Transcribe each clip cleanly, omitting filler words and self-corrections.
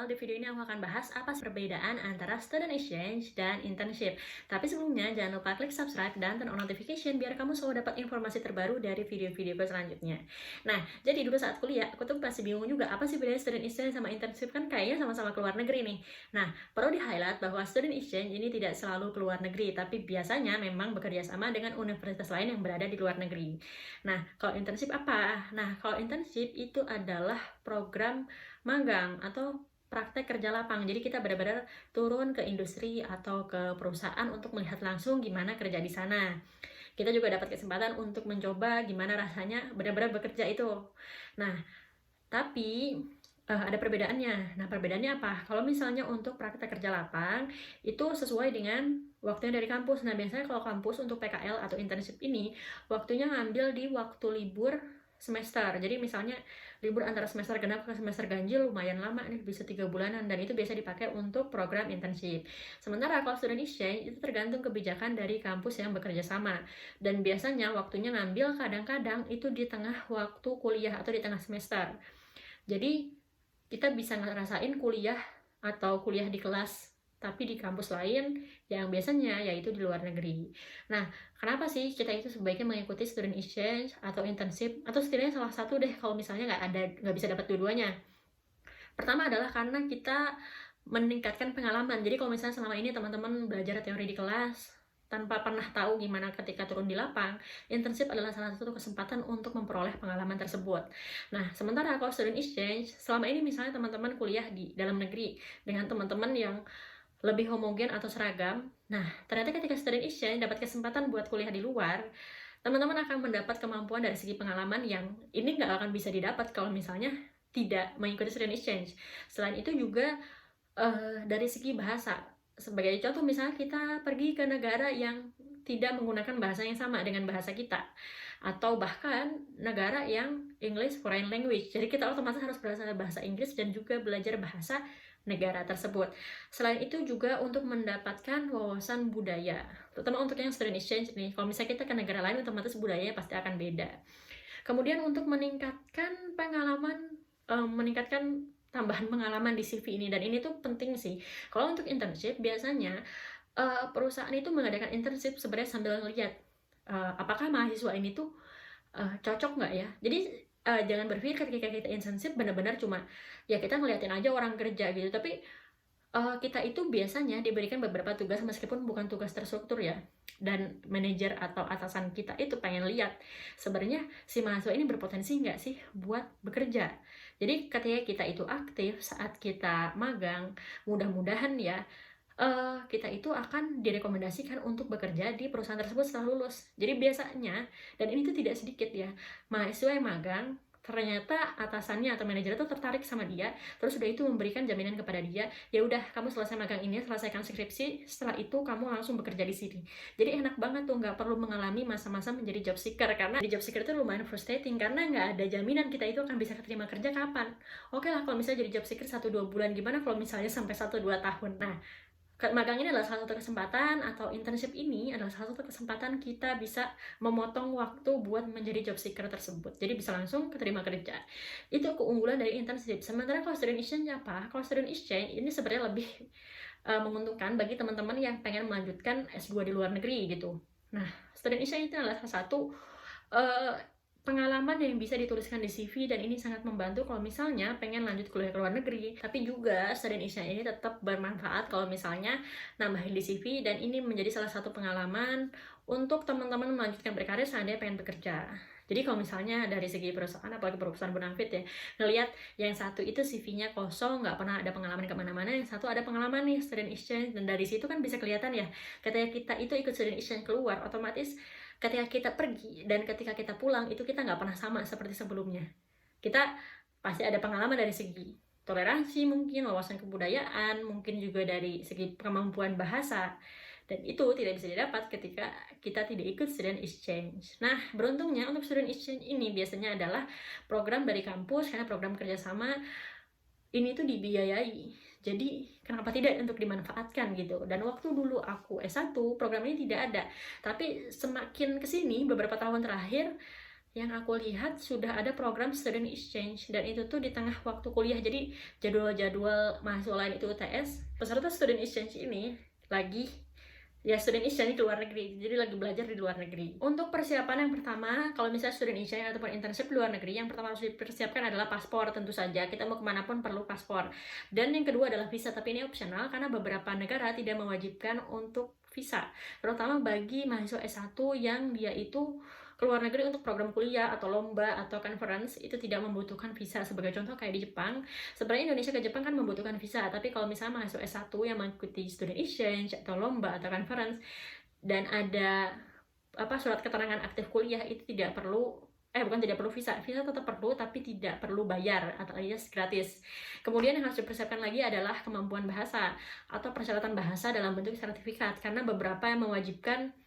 channel. Di video ini aku akan bahas apa sih perbedaan antara student exchange dan internship. Tapi sebelumnya jangan lupa klik subscribe dan turn on notification biar kamu selalu dapat informasi terbaru dari video-videoku selanjutnya. Nah, jadi dulu saat kuliah aku tuh masih bingung juga apa sih bedanya student exchange sama internship, kan kayaknya sama-sama keluar negeri nih. Nah, perlu di-highlight bahwa student exchange ini tidak selalu keluar negeri, tapi biasanya memang bekerja sama dengan universitas lain yang berada di luar negeri. Nah, kalau internship apa? Nah, kalau internship itu adalah program magang atau praktek kerja lapang. Jadi kita benar-benar turun ke industri atau ke perusahaan untuk melihat langsung gimana kerja di sana. Kita juga dapat kesempatan untuk mencoba gimana rasanya benar-benar bekerja itu. Nah, tapi ada perbedaannya. Nah, perbedaannya apa? Kalau misalnya untuk praktek kerja lapang itu sesuai dengan waktunya dari kampus. Nah, biasanya kalau kampus untuk PKL atau internship ini waktunya ngambil di waktu libur semester. Jadi misalnya libur antara semester genap ke semester ganjil lumayan lama nih, bisa 3 bulanan, dan itu biasa dipakai untuk program internship. Sementara kalau student exchange itu tergantung kebijakan dari kampus yang bekerja sama, dan biasanya waktunya ngambil kadang-kadang itu di tengah waktu kuliah atau di tengah semester. Jadi kita bisa ngerasain kuliah atau kuliah di kelas tapi di kampus lain yang biasanya yaitu di luar negeri. Nah, kenapa sih kita itu sebaiknya mengikuti student exchange atau internship, atau setidaknya salah satu deh kalau misalnya nggak bisa dapat dua-duanya? Pertama adalah karena kita meningkatkan pengalaman. Jadi kalau misalnya selama ini teman-teman belajar teori di kelas tanpa pernah tahu gimana ketika turun di lapang, internship adalah salah satu kesempatan untuk memperoleh pengalaman tersebut. Nah, sementara kalau student exchange, selama ini misalnya teman-teman kuliah di dalam negeri dengan teman-teman yang lebih homogen atau seragam. Nah, ternyata ketika student exchange dapat kesempatan buat kuliah di luar, teman-teman akan mendapat kemampuan dari segi pengalaman yang ini nggak akan bisa didapat kalau misalnya tidak mengikuti student exchange. Selain itu juga dari segi bahasa. Sebagai contoh, misalnya kita pergi ke negara yang tidak menggunakan bahasa yang sama dengan bahasa kita, atau bahkan negara yang English foreign language. Jadi kita otomatis harus belajar bahasa Inggris dan juga belajar bahasa negara tersebut. Selain itu juga untuk mendapatkan wawasan budaya, terutama untuk yang student exchange nih. Kalau misalnya kita ke negara lain, otomatis budayanya pasti akan beda. Kemudian untuk meningkatkan pengalaman, meningkatkan tambahan pengalaman di CV ini, dan ini tuh penting sih. Kalau untuk internship biasanya perusahaan itu mengadakan internship sebenarnya sambil ngelihat apakah mahasiswa ini tuh cocok nggak ya. Jadi jangan berpikir ketika kita internship benar-benar cuma ya kita ngeliatin aja orang kerja gitu, tapi kita itu biasanya diberikan beberapa tugas meskipun bukan tugas terstruktur ya, dan manajer atau atasan kita itu pengen lihat sebenarnya si mahasiswa ini berpotensi nggak sih buat bekerja. Jadi ketika kita itu aktif saat kita magang, mudah-mudahan ya kita itu akan direkomendasikan untuk bekerja di perusahaan tersebut setelah lulus. Jadi biasanya, dan ini tuh tidak sedikit ya, mahasiswa yang magang ternyata atasannya atau manajer itu tertarik sama dia, terus udah itu memberikan jaminan kepada dia, ya udah kamu selesai magang ini, selesaikan skripsi, setelah itu kamu langsung bekerja di sini. Jadi enak banget tuh, nggak perlu mengalami masa-masa menjadi job seeker, karena di job seeker itu lumayan frustrating karena nggak ada jaminan kita itu akan bisa keterima kerja kapan. Oke lah kalau misalnya jadi job seeker 1-2 bulan, gimana kalau misalnya sampai 1-2 tahun? Nah, magang ini adalah salah satu kesempatan, atau internship ini adalah salah satu kesempatan kita bisa memotong waktu buat menjadi job seeker tersebut. Jadi bisa langsung keterima kerja. Itu keunggulan dari internship. Sementara kalau student exchange apa? Kalau student exchange ini sebenarnya lebih menguntungkan bagi teman-teman yang pengen melanjutkan S2 di luar negeri gitu. Nah, student exchange itu adalah salah satu pengalaman yang bisa dituliskan di CV, dan ini sangat membantu kalau misalnya pengen lanjut kuliah ke luar negeri. Tapi juga student exchange ini tetap bermanfaat kalau misalnya nambahin di CV, dan ini menjadi salah satu pengalaman untuk teman-teman melanjutkan berkarir seandainya pengen bekerja. Jadi kalau misalnya dari segi perusahaan, apalagi perusahaan bonafit ya, ngelihat yang satu itu CV-nya kosong, nggak pernah ada pengalaman kemana-mana, yang satu ada pengalaman nih student exchange, dan dari situ kan bisa kelihatan ya, ketika kita itu ikut student exchange keluar, otomatis ketika kita pergi dan ketika kita pulang itu kita nggak pernah sama seperti sebelumnya. Kita pasti ada pengalaman dari segi toleransi, mungkin wawasan kebudayaan, mungkin juga dari segi kemampuan bahasa, dan itu tidak bisa didapat ketika kita tidak ikut student exchange. Nah, beruntungnya untuk student exchange ini biasanya adalah program dari kampus, karena program kerjasama ini tuh dibiayai. Jadi kenapa tidak untuk dimanfaatkan gitu. Dan waktu dulu aku S1 program ini tidak ada, tapi semakin kesini beberapa tahun terakhir Yang aku lihat sudah ada program student exchange, dan itu tuh di tengah waktu kuliah. Jadi jadwal-jadwal mahasiswa lain itu UTS, peserta student exchange ini lagi student exchange di luar negeri, jadi lagi belajar di luar negeri. Untuk persiapan yang pertama, kalau misalnya student exchange ataupun internship di luar negeri, yang pertama harus dipersiapkan adalah paspor. Tentu saja kita mau kemanapun perlu paspor. Dan yang kedua adalah visa, tapi ini opsional karena beberapa negara tidak mewajibkan untuk visa, terutama bagi mahasiswa S1 yang dia itu keluar negeri untuk program kuliah atau lomba atau conference. Itu tidak membutuhkan visa. Sebagai contoh kayak di Jepang, sebenarnya Indonesia ke Jepang kan membutuhkan visa, tapi kalau misalnya mahasiswa S1 yang mengikuti student exchange atau lomba atau conference dan ada surat keterangan aktif kuliah, itu tidak perlu tidak perlu visa. Visa tetap perlu, tapi tidak perlu bayar atau alias gratis. Kemudian yang harus dipersiapkan lagi adalah kemampuan bahasa atau persyaratan bahasa dalam bentuk sertifikat, karena beberapa yang mewajibkan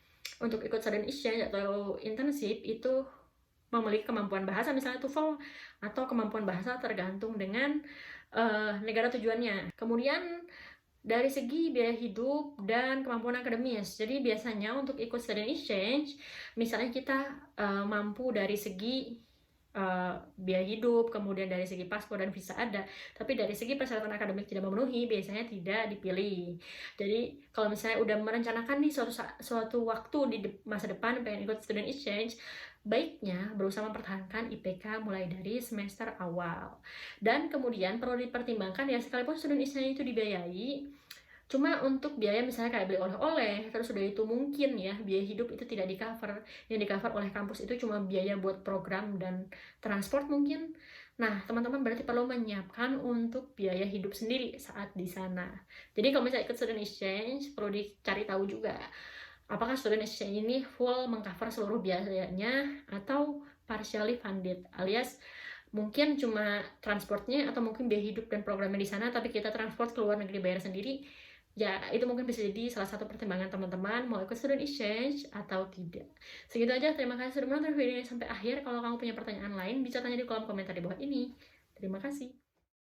untuk ikut student exchange atau internship itu memiliki kemampuan bahasa, misalnya TOEFL, atau kemampuan bahasa tergantung dengan negara tujuannya. Kemudian dari segi biaya hidup dan kemampuan akademis, jadi biasanya untuk ikut student exchange, misalnya kita mampu dari segi biaya hidup, kemudian dari segi paspor dan visa ada, tapi dari segi persyaratan akademik tidak memenuhi, biasanya tidak dipilih. Jadi kalau misalnya udah merencanakan nih suatu waktu di masa depan pengen ikut student exchange, baiknya berusaha mempertahankan IPK mulai dari semester awal. Dan kemudian perlu dipertimbangkan ya, sekalipun student exchange itu dibiayai, cuma untuk biaya misalnya kayak beli oleh-oleh, terus udah itu mungkin ya biaya hidup itu tidak di cover. Yang di cover oleh kampus itu cuma biaya buat program dan transport mungkin. Nah, teman-teman berarti perlu menyiapkan untuk biaya hidup sendiri saat di sana. Jadi kalau misalnya ikut student exchange, perlu dicari tahu juga apakah student exchange ini full mengcover seluruh biayanya atau partially funded, alias mungkin cuma transportnya atau mungkin biaya hidup dan programnya di sana, tapi kita transport ke luar negeri bayar sendiri. Ya, itu mungkin bisa jadi salah satu pertimbangan teman-teman mau ikut student exchange atau tidak. Segitu aja, terima kasih sudah menonton video ini sampai akhir. Kalau kamu punya pertanyaan lain, bisa tanya di kolom komentar di bawah ini. Terima kasih.